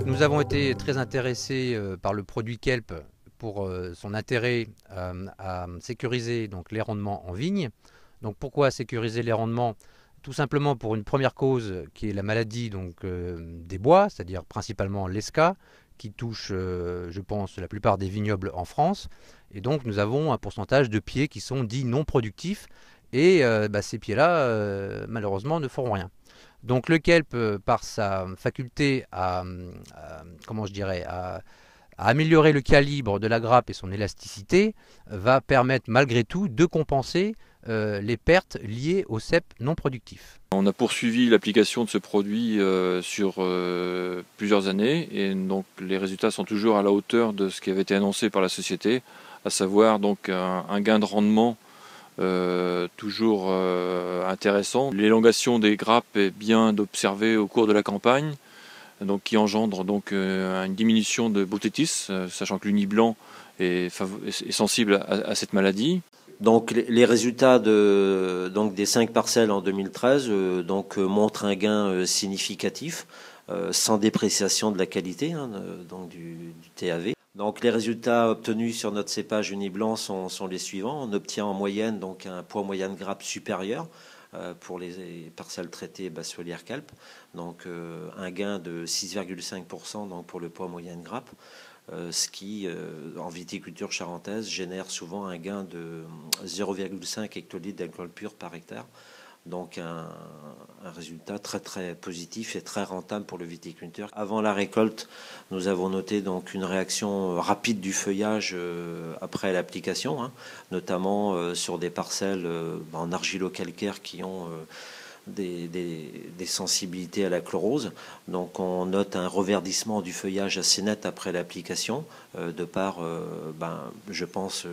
Nous avons été très intéressés par le produit Kelp pour son intérêt à sécuriser donc, les rendements en vigne. Donc pourquoi sécuriser les rendements? Tout simplement pour une première cause qui est la maladie des bois, c'est-à-dire principalement l'ESCA, qui touche, je pense, la plupart des vignobles en France. Et donc nous avons un pourcentage de pieds qui sont dits non productifs et ces pieds-là, malheureusement, ne feront rien. Donc le kelp, par sa faculté comment je dirais, à améliorer le calibre de la grappe et son élasticité, va permettre malgré tout de compenser les pertes liées aux cep non productifs. On a poursuivi l'application de ce produit sur plusieurs années et donc les résultats sont toujours à la hauteur de ce qui avait été annoncé par la société, à savoir donc un gain de rendement toujours intéressant. L'élongation des grappes est bien observée au cours de la campagne, donc qui engendre donc une diminution de botrytis, sachant que l'uni blanc est sensible à cette maladie. Donc les résultats des 5 parcelles en 2013 montrent un gain significatif, sans dépréciation de la qualité du TAV. Donc les résultats obtenus sur notre cépage uni blanc sont les suivants. On obtient en moyenne donc un poids moyen de grappe supérieur pour les parcelles traitées basse foliaire Kelp, donc un gain de 6,5% donc pour le poids moyen de grappe. Ce qui, en viticulture charentaise, génère souvent un gain de 0,5 hectolitres d'alcool pur par hectare. Donc un résultat très très positif et très rentable pour le viticulteur. Avant la récolte, nous avons noté donc une réaction rapide du feuillage après l'application, notamment sur des parcelles en argilo-calcaire qui ont des sensibilités à la chlorose. Donc on note un reverdissement du feuillage assez net après l'application, de par, je pense,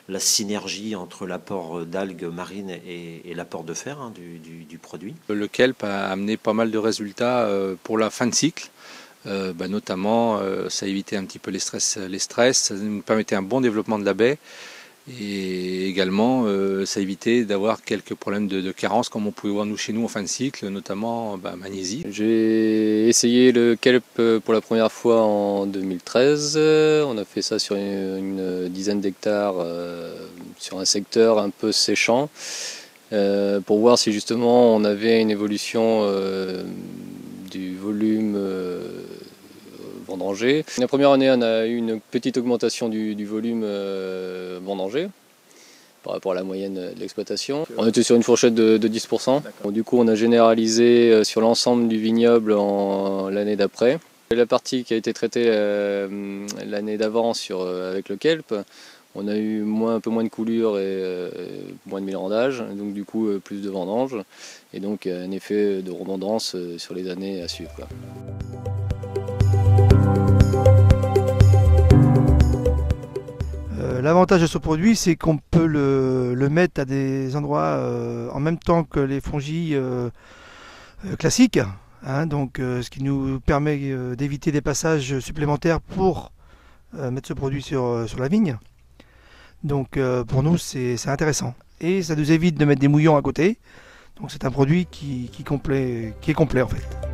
la synergie entre l'apport d'algues marines et l'apport de fer du produit. Le kelp a amené pas mal de résultats pour la fin de cycle. Notamment, ça évitait un petit peu les stress, ça nous permettait un bon développement de la baie. Et également, ça évitait d'avoir quelques problèmes de carence comme on pouvait voir chez nous en fin de cycle, notamment magnésie. J'ai essayé le kelp pour la première fois en 2013. On a fait ça sur une dizaine d'hectares, sur un secteur un peu séchant, pour voir si justement on avait une évolution du volume vendanger. La première année, on a eu une petite augmentation du volume vendanger par rapport à la moyenne de l'exploitation. On était sur une fourchette de 10%. Bon, du coup, on a généralisé sur l'ensemble du vignoble l'année d'après. La partie qui a été traitée l'année d'avant avec le kelp, on a eu un peu moins de coulure et moins de mélangage, donc du coup plus de vendange, et donc un effet de rebondance sur les années à suivre, quoi. L'avantage de ce produit, c'est qu'on peut le mettre à des endroits en même temps que les fongies classiques, ce qui nous permet d'éviter des passages supplémentaires pour mettre ce produit sur la vigne. Donc pour nous, c'est intéressant. Et ça nous évite de mettre des mouillons à côté. Donc c'est un produit qui est complet en fait.